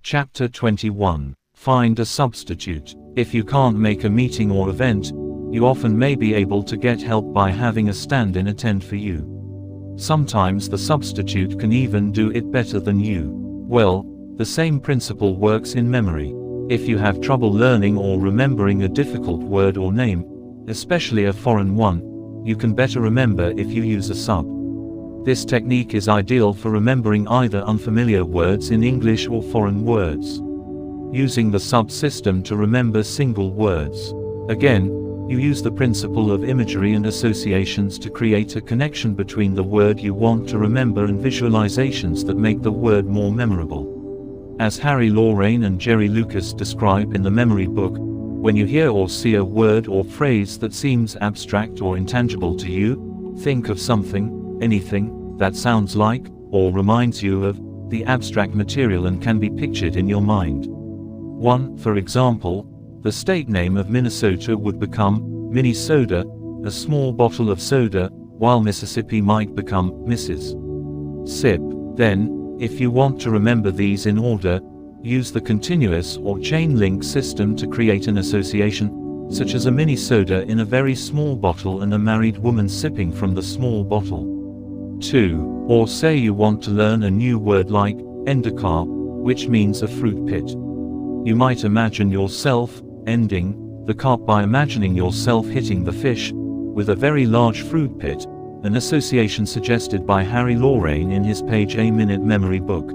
Chapter 21. Find a substitute. If you can't make a meeting or event, you often may be able to get help by having a stand-in attend for you. Sometimes the substitute can even do it better than you. Well, the same principle works in memory. If you have trouble learning or remembering a difficult word or name, especially a foreign one, you can better remember if you use a sub. This technique is ideal for remembering either unfamiliar words in English or foreign words. Using the sub system to remember single words. Again, you use the principle of imagery and associations to create a connection between the word you want to remember and visualizations that make the word more memorable. As Harry Lorayne and Jerry Lucas describe in the memory book, when you hear or see a word or phrase that seems abstract or intangible to you, think of something, anything, that sounds like, or reminds you of, the abstract material and can be pictured in your mind. 1. For example, the state name of Minnesota would become Minnesota, a small bottle of soda, while Mississippi might become Mrs. Sip. Then, if you want to remember these in order, use the continuous or chain link system to create an association, such as a mini soda in a very small bottle and a married woman sipping from the small bottle. 2. Or say you want to learn a new word like endocarp, which means a fruit pit. You might imagine yourself ending the carp by imagining yourself hitting the fish with a very large fruit pit, an association suggested by Harry Lorayne in his page A Minute memory book.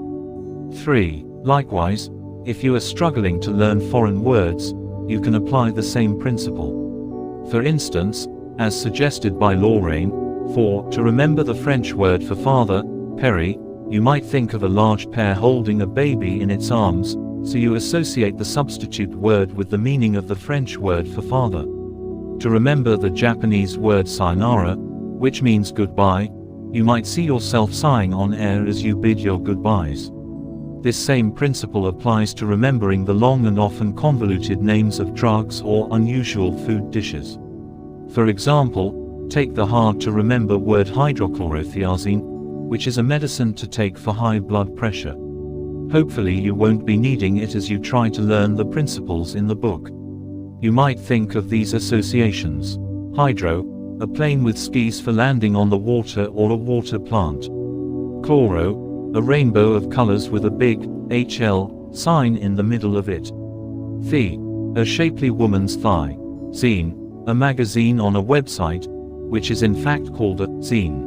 3. Likewise, if you are struggling to learn foreign words, you can apply the same principle. For instance, as suggested by Lorayne, to remember the French word for father, Perry, you might think of a large pear holding a baby in its arms, so you associate the substitute word with the meaning of the French word for father. To remember the Japanese word sayonara, which means goodbye, you might see yourself sighing on air as you bid your goodbyes. This same principle applies to remembering the long and often convoluted names of drugs or unusual food dishes. For example, take the hard-to-remember word hydrochlorothiazine, which is a medicine to take for high blood pressure. Hopefully you won't be needing it as you try to learn the principles in the book. You might think of these associations. Hydro, a plane with skis for landing on the water or a water plant. Chloro, a rainbow of colors with a big HL sign in the middle of it. Thigh, a shapely woman's thigh. Zine, a magazine on a website, which is in fact called a zine.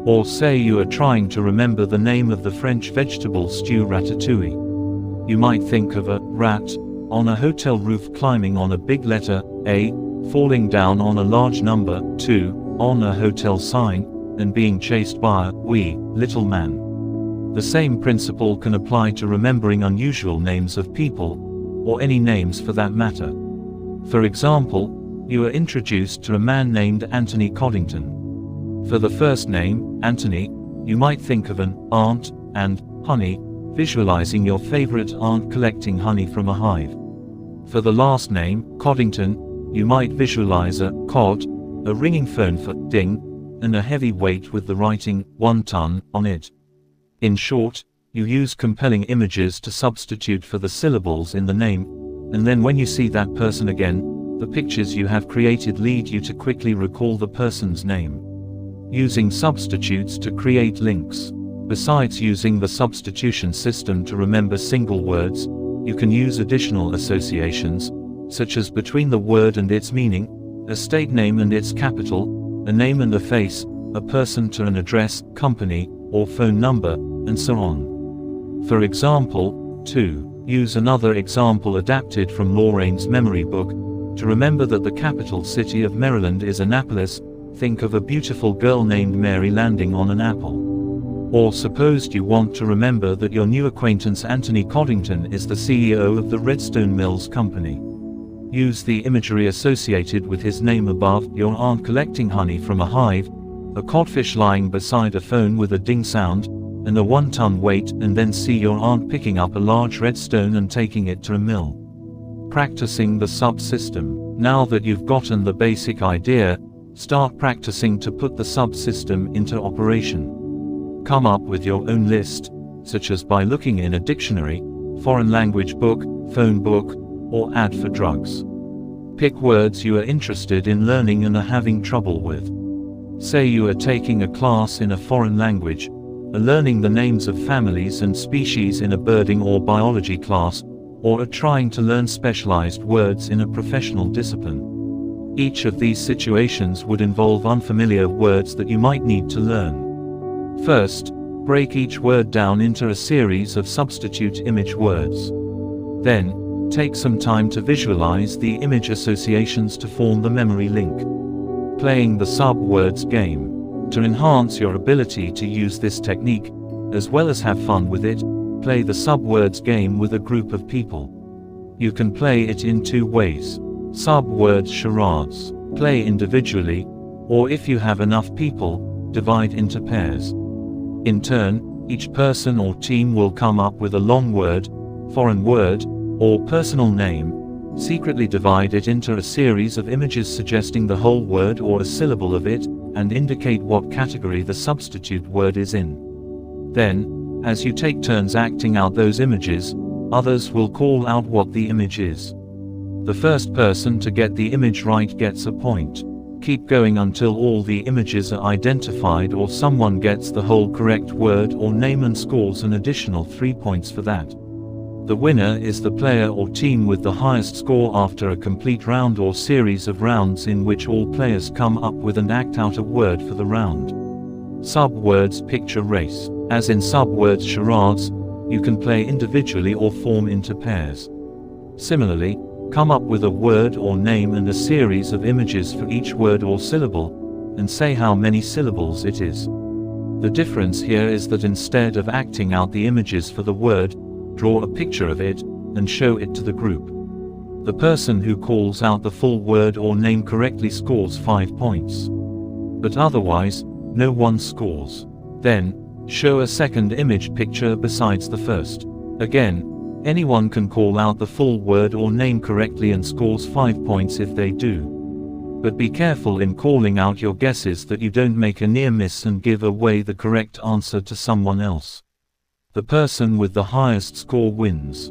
Or say you are trying to remember the name of the French vegetable stew ratatouille. You might think of a rat on a hotel roof climbing on a big letter A, falling down on a large number 2 on a hotel sign, and being chased by a wee little man. The same principle can apply to remembering unusual names of people, or any names for that matter. For example, you are introduced to a man named Anthony Coddington. For the first name, Anthony, you might think of an aunt and honey, visualizing your favorite aunt collecting honey from a hive. For the last name, Coddington, you might visualize a cod, a ringing phone for ding, and a heavy weight with the writing 1 ton on it. In short, you use compelling images to substitute for the syllables in the name, and then when you see that person again, the pictures you have created lead you to quickly recall the person's name. Using substitutes to create links. Besides using the substitution system to remember single words, you can use additional associations, such as between the word and its meaning, a state name and its capital, a name and a face, a person to an address, company, or phone number, and so on. For example, 2. Use another example adapted from Lorayne's memory book. To remember that the capital city of Maryland is Annapolis, think of a beautiful girl named Mary landing on an apple. Or suppose you want to remember that your new acquaintance Anthony Coddington is the CEO of the Redstone Mills Company. Use the imagery associated with his name above, your aunt collecting honey from a hive, a codfish lying beside a phone with a ding sound, and a 1 ton weight, and then see your aunt picking up a large red stone and taking it to a mill. Practicing the subsystem. Now that you've gotten the basic idea, start practicing to put the subsystem into operation. Come up with your own list, such as by looking in a dictionary, foreign language book, phone book, or ad for drugs. Pick words you are interested in learning and are having trouble with. Say you are taking a class in a foreign language, are learning the names of families and species in a birding or biology class, or are trying to learn specialized words in a professional discipline. Each of these situations would involve unfamiliar words that you might need to learn. First, break each word down into a series of substitute image words. Then, take some time to visualize the image associations to form the memory link. Playing the sub-words game. To enhance your ability to use this technique, as well as have fun with it, play the sub-words game with a group of people. You can play it in two ways. Sub-words charades. Play individually, or if you have enough people, divide into pairs. In turn, each person or team will come up with a long word, foreign word, or personal name, secretly divide it into a series of images suggesting the whole word or a syllable of it, and indicate what category the substitute word is in. Then, as you take turns acting out those images, others will call out what the image is. The first person to get the image right gets a point. Keep going until all the images are identified or someone gets the whole correct word or name and scores an additional 3 points for that. The winner is the player or team with the highest score after a complete round or series of rounds in which all players come up with and act out a word for the round. Sub-words picture race. As in sub-words charades, you can play individually or form into pairs. Similarly, come up with a word or name and a series of images for each word or syllable, and say how many syllables it is. The difference here is that instead of acting out the images for the word, draw a picture of it, and show it to the group. The person who calls out the full word or name correctly scores 5 points. But otherwise, no one scores. Then, show a second image picture besides the first. Again, anyone can call out the full word or name correctly and scores 5 points if they do. But be careful in calling out your guesses that you don't make a near miss and give away the correct answer to someone else. The person with the highest score wins.